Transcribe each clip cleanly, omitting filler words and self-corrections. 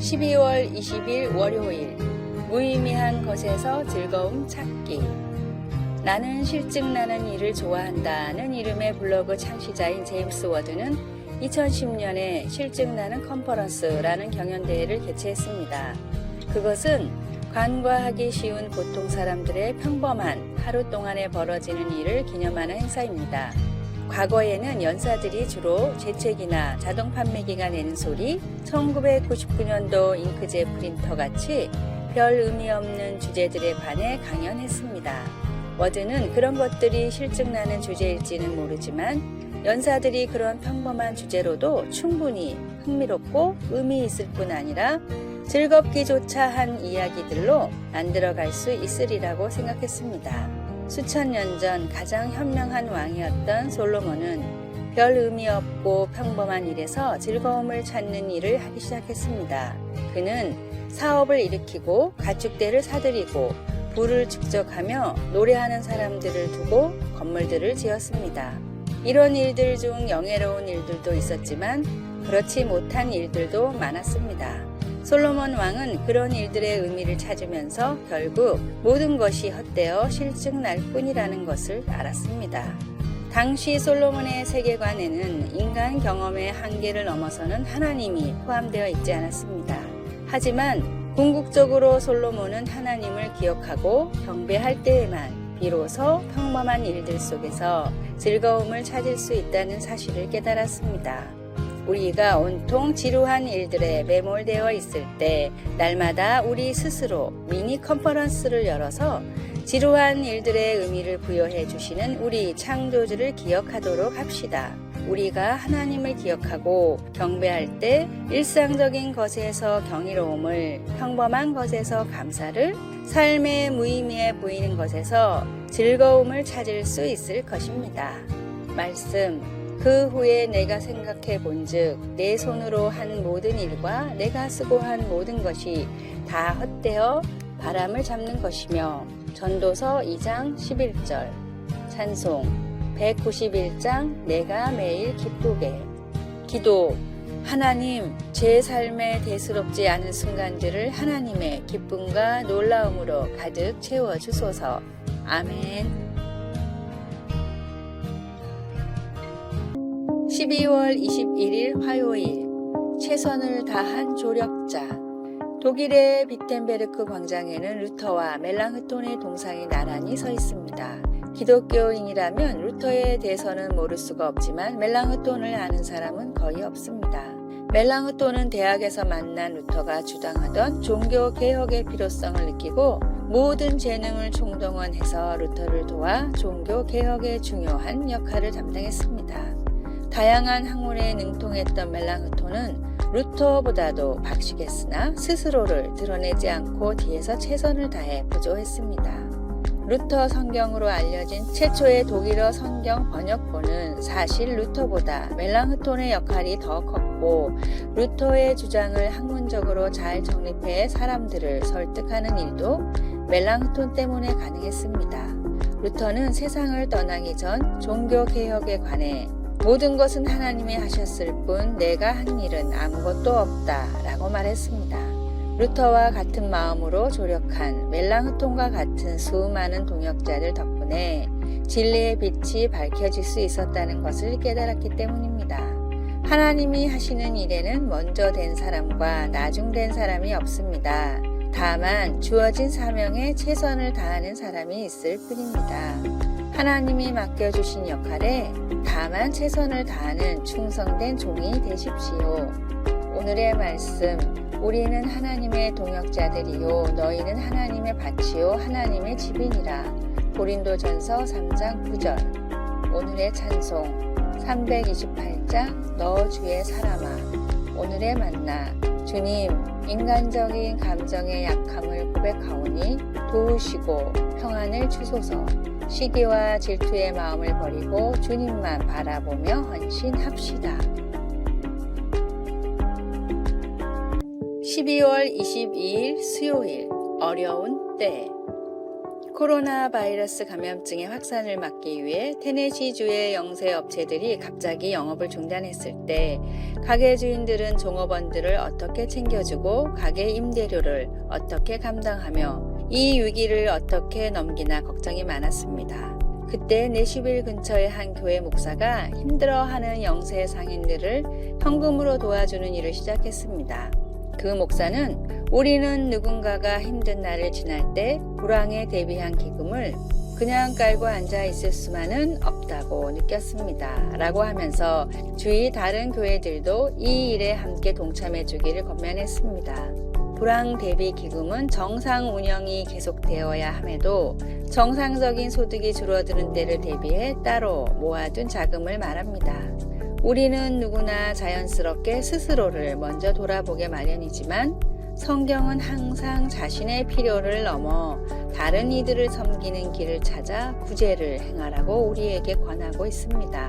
12월 20일 월요일 무의미한 것에서 즐거움 찾기. 나는 실증나는 일을 좋아한다는 이름의 블로그 창시자인 제임스 워드는 2010년에 실증나는 컨퍼런스라는 경연대회를 개최했습니다. 그것은 간과하기 쉬운 보통 사람들의 평범한 하루 동안에 벌어지는 일을 기념하는 행사입니다. 과거에는 연사들이 주로 재채기나 자동 판매기가 내는 소리, 1999년도 잉크젯 프린터 같이 별 의미 없는 주제들에 관해 강연했습니다. 워드는 그런 것들이 실증나는 주제일지는 모르지만 연사들이 그런 평범한 주제로도 충분히 흥미롭고 의미 있을 뿐 아니라 즐겁기조차 한 이야기들로 만들어갈 수 있으리라고 생각했습니다. 수천 년 전 가장 현명한 왕이었던 솔로몬은 별 의미 없고 평범한 일에서 즐거움을 찾는 일을 하기 시작했습니다. 그는 사업을 일으키고 가축대를 사들이고 부를 축적하며 노래하는 사람들을 두고 건물들을 지었습니다. 이런 일들 중 영예로운 일들도 있었지만 그렇지 못한 일들도 많았습니다. 솔로몬 왕은 그런 일들의 의미를 찾으면서 결국 모든 것이 헛되어 실증날 뿐이라는 것을 알았습니다. 당시 솔로몬의 세계관에는 인간 경험의 한계를 넘어서는 하나님이 포함되어 있지 않았습니다. 하지만 궁극적으로 솔로몬은 하나님을 기억하고 경배할 때에만 비로소 평범한 일들 속에서 즐거움을 찾을 수 있다는 사실을 깨달았습니다. 우리가 온통 지루한 일들에 매몰되어 있을 때 날마다 우리 스스로 미니 컨퍼런스를 열어서 지루한 일들의 의미를 부여해 주시는 우리 창조주를 기억하도록 합시다. 우리가 하나님을 기억하고 경배할 때 일상적인 것에서 경이로움을, 평범한 것에서 감사를, 삶의 무의미해 보이는 것에서 즐거움을 찾을 수 있을 것입니다. 말씀. 그 후에 내가 생각해 본즉 내 손으로 한 모든 일과 내가 쓰고 한 모든 것이 다 헛되어 바람을 잡는 것이며. 전도서 2장 11절. 찬송 191장 내가 매일 기쁘게. 기도. 하나님, 제 삶에 대수롭지 않은 순간들을 하나님의 기쁨과 놀라움으로 가득 채워주소서. 아멘. 12월 21일 화요일 최선을 다한 조력자. 독일의 비텐베르크 광장에는 루터와 멜랑흐톤의 동상이 나란히 서 있습니다. 기독교인이라면 루터의 대선은 모를 수가 없지만 멜랑흐톤을 아는 사람은 거의 없습니다. 멜랑흐톤은 대학에서 만난 루터가 주장하던 종교개혁의 필요성을 느끼고 모든 재능을 총동원해서 루터를 도와 종교개혁의 중요한 역할을 담당했습니다. 다양한 학문에 능통했던 멜랑흐톤은 루터보다도 박식했으나 스스로를 드러내지 않고 뒤에서 최선을 다해 부조했습니다. 루터 성경으로 알려진 최초의 독일어 성경 번역본은 사실 루터보다 멜랑흐톤의 역할이 더 컸고 루터의 주장을 학문적으로 잘 정립해 사람들을 설득하는 일도 멜랑흐톤 때문에 가능했습니다. 루터는 세상을 떠나기 전 종교개혁에 관해 모든 것은 하나님이 하셨을 뿐 내가 한 일은 아무것도 없다 라고 말했습니다. 루터와 같은 마음으로 조력한 멜랑흐톤과 같은 수많은 동역자들 덕분에 진리의 빛이 밝혀질 수 있었다는 것을 깨달았기 때문입니다. 하나님이 하시는 일에는 먼저 된 사람과 나중된 사람이 없습니다. 다만 주어진 사명에 최선을 다하는 사람이 있을 뿐입니다. 하나님이 맡겨주신 역할에 다만 최선을 다하는 충성된 종이 되십시오. 오늘의 말씀. 우리는 하나님의 동역자들이요 너희는 하나님의 밭이요 하나님의 집이니라. 고린도전서 3장 9절. 오늘의 찬송 328장 너 주의 사람아. 오늘의 만나. 주님, 인간적인 감정의 약함을 고백하오니 도우시고 평안을 주소서. 시기와 질투의 마음을 버리고 주님만 바라보며 헌신합시다. 12월 22일 수요일 어려운 때. 코로나 바이러스 감염증의 확산을 막기 위해 테네시주의 영세 업체들이 갑자기 영업을 중단했을 때 가게 주인들은 종업원들을 어떻게 챙겨주고 가게 임대료를 어떻게 감당하며 이 위기를 어떻게 넘기나 걱정이 많았습니다. 그때 내슈빌 근처의 한 교회 목사가 힘들어하는 영세 상인들을 현금으로 도와주는 일을 시작했습니다. 그 목사는 우리는 누군가가 힘든 날을 지날 때 불황에 대비한 기금을 그냥 깔고 앉아 있을 수만은 없다고 느꼈습니다. 라고 하면서 주위 다른 교회들도 이 일에 함께 동참해 주기를 권면했습니다. 불황 대비 기금은 정상 운영이 계속되어야 함에도 정상적인 소득이 줄어드는 때를 대비해 따로 모아둔 자금을 말합니다. 우리는 누구나 자연스럽게 스스로를 먼저 돌아보게 마련이지만 성경은 항상 자신의 필요를 넘어 다른 이들을 섬기는 길을 찾아 구제를 행하라고 우리에게 권하고 있습니다.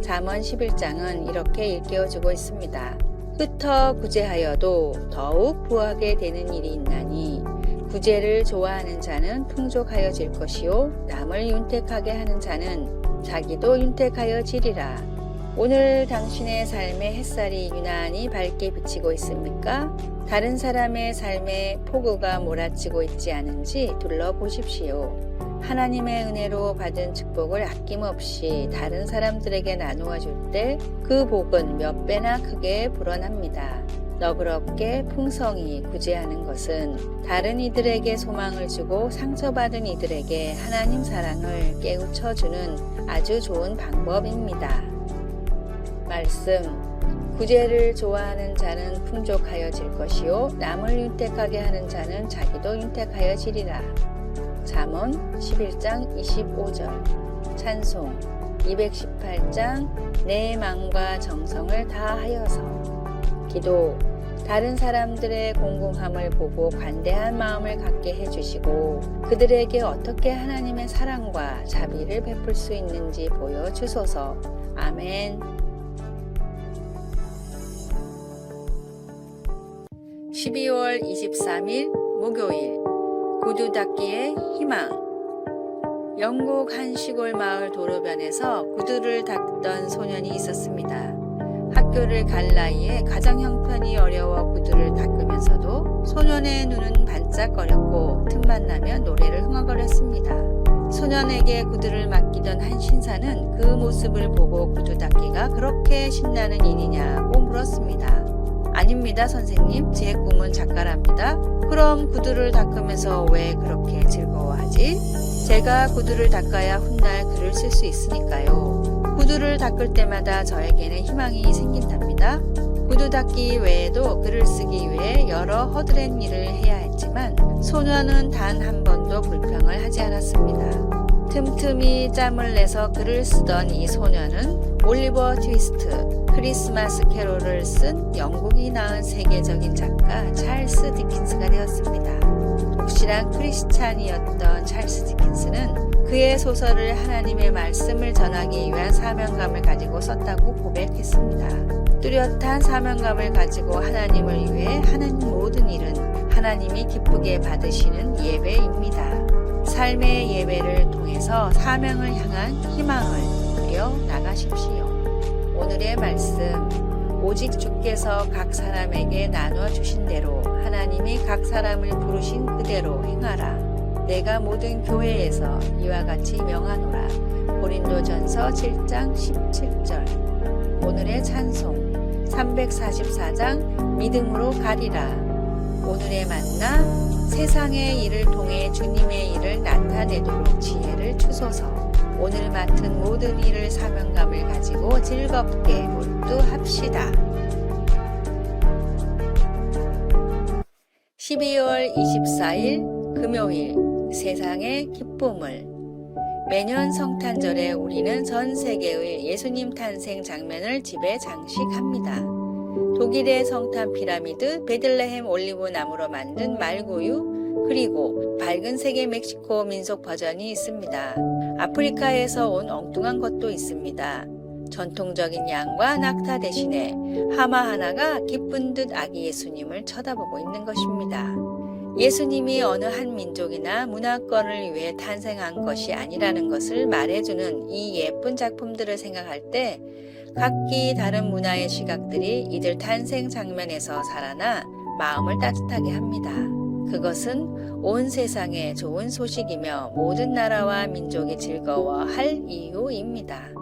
잠언 11장은 이렇게 일깨워주고 있습니다. 흩어 구제하여도 더욱 부하게 되는 일이 있나니 구제를 좋아하는 자는 풍족하여질 것이요 남을 윤택하게 하는 자는 자기도 윤택하여지리라. 오늘 당신의 삶의 햇살이 유난히 밝게 비치고 있습니까? 다른 사람의 삶에 폭우가 몰아치고 있지 않은지 둘러보십시오. 하나님의 은혜로 받은 축복을 아낌없이 다른 사람들에게 나누어 줄 때 그 복은 몇 배나 크게 불어납니다. 너그럽게 풍성히 구제하는 것은 다른 이들에게 소망을 주고 상처받은 이들에게 하나님 사랑을 깨우쳐주는 아주 좋은 방법입니다. 말씀, 구제를 좋아하는 자는 풍족하여질 것이요 남을 윤택하게 하는 자는 자기도 윤택하여지리라. 잠언 11장 25절. 찬송 218장 내 마음과 정성을 다하여서. 기도, 다른 사람들의 공공함을 보고 관대한 마음을 갖게 해주시고 그들에게 어떻게 하나님의 사랑과 자비를 베풀 수 있는지 보여주소서. 아멘. 12월 23일 목요일 구두 닦기의 희망. 영국 한 시골 마을 도로변에서 구두를 닦던 소년이 있었습니다. 학교를 갈 나이에 가정 형편이 어려워 구두를 닦으면서도 소년의 눈은 반짝거렸고 틈만 나면 노래를 흥얼거렸습니다. 소년에게 구두를 맡기던 한 신사는 그 모습을 보고 구두 닦기가 그렇게 신나는 일이냐고 물었습니다. 아닙니다, 선생님. 제 꿈은 작가랍니다. 그럼 구두를 닦으면서 왜 그렇게 즐거워하지? 제가 구두를 닦아야 훗날 글을 쓸 수 있으니까요. 구두를 닦을 때마다 저에게는 희망이 생긴답니다. 구두 닦기 외에도 글을 쓰기 위해 여러 허드렛 일을 해야 했지만 소년은 단 한 번도 불평을 하지 않았습니다. 틈틈이 짬을 내서 글을 쓰던 이 소년은 올리버 트위스트, 크리스마스 캐롤을 쓴 영국이 낳은 세계적인 작가 찰스 디킨스가 되었습니다. 독실한 크리스찬이었던 찰스 디킨스는 그의 소설을 하나님의 말씀을 전하기 위한 사명감을 가지고 썼다고 고백했습니다. 뚜렷한 사명감을 가지고 하나님을 위해 하는 모든 일은 하나님이 기쁘게 받으시는 예배입니다. 삶의 예배를 통해서 사명을 향한 희망을 그려 나가십시오. 오늘의 말씀, 오직 주께서 각 사람에게 나눠 주신 대로 하나님이 각 사람을 부르신 그대로 행하라. 내가 모든 교회에서 이와 같이 명하노라. 고린도전서 7장 17절. 오늘의 찬송 344장 믿음으로 가리라. 오늘의 만나, 세상의 일을 통해 주님의 일을 나타내도록 지혜를 주소서. 오늘 맡은 모든 일을 사명감을 가지고 즐겁게 몰두합시다. 12월 24일 금요일 세상의 기쁨을. 매년 성탄절에 우리는 전 세계의 예수님 탄생 장면을 집에 장식합니다. 독일의 성탄 피라미드, 베들레헴 올리브 나무로 만든 말구유, 그리고 밝은 색의 멕시코 민속 버전이 있습니다. 아프리카에서 온 엉뚱한 것도 있습니다. 전통적인 양과 낙타 대신에 하마 하나가 기쁜 듯 아기 예수님을 쳐다보고 있는 것입니다. 예수님이 어느 한 민족이나 문화권을 위해 탄생한 것이 아니라는 것을 말해주는 이 예쁜 작품들을 생각할 때 각기 다른 문화의 시각들이 이들 탄생 장면에서 살아나 마음을 따뜻하게 합니다. 그것은 온 세상에 좋은 소식이며 모든 나라와 민족이 즐거워할 이유입니다.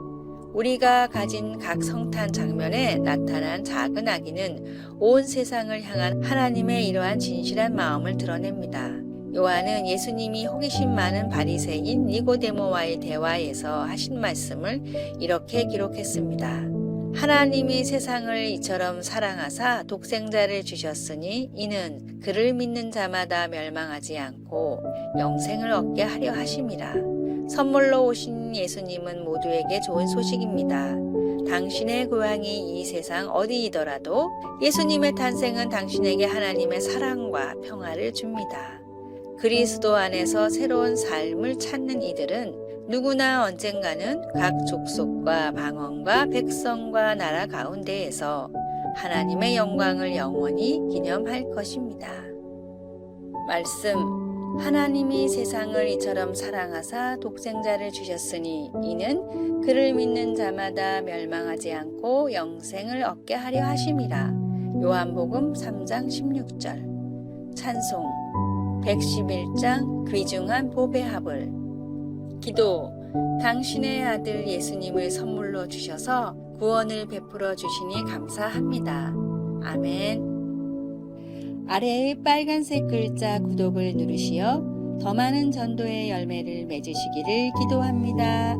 우리가 가진 각 성탄 장면에 나타난 작은 아기는 온 세상을 향한 하나님의 이러한 진실한 마음을 드러냅니다. 요한은 예수님이 호기심 많은 바리새인 니고데모와의 대화에서 하신 말씀을 이렇게 기록했습니다. 하나님이 세상을 이처럼 사랑하사 독생자를 주셨으니 이는 그를 믿는 자마다 멸망하지 않고 영생을 얻게 하려 하심이라. 선물로 오신 예수님은 모두에게 좋은 소식입니다. 당신의 고향이 이 세상 어디이더라도 예수님의 탄생은 당신에게 하나님의 사랑과 평화를 줍니다. 그리스도 안에서 새로운 삶을 찾는 이들은 누구나 언젠가는 각 족속과 방언과 백성과 나라 가운데에서 하나님의 영광을 영원히 기념할 것입니다. 말씀. 하나님이 세상을 이처럼 사랑하사 독생자를 주셨으니 이는 그를 믿는 자마다 멸망하지 않고 영생을 얻게 하려 하심이라. 요한복음 3장 16절. 찬송 111장 귀중한 복의 합을. 기도. 당신의 아들 예수님을 선물로 주셔서 구원을 베풀어 주시니 감사합니다. 아멘. 아래의 빨간색 글자 구독을 누르시어 더 많은 전도의 열매를 맺으시기를 기도합니다.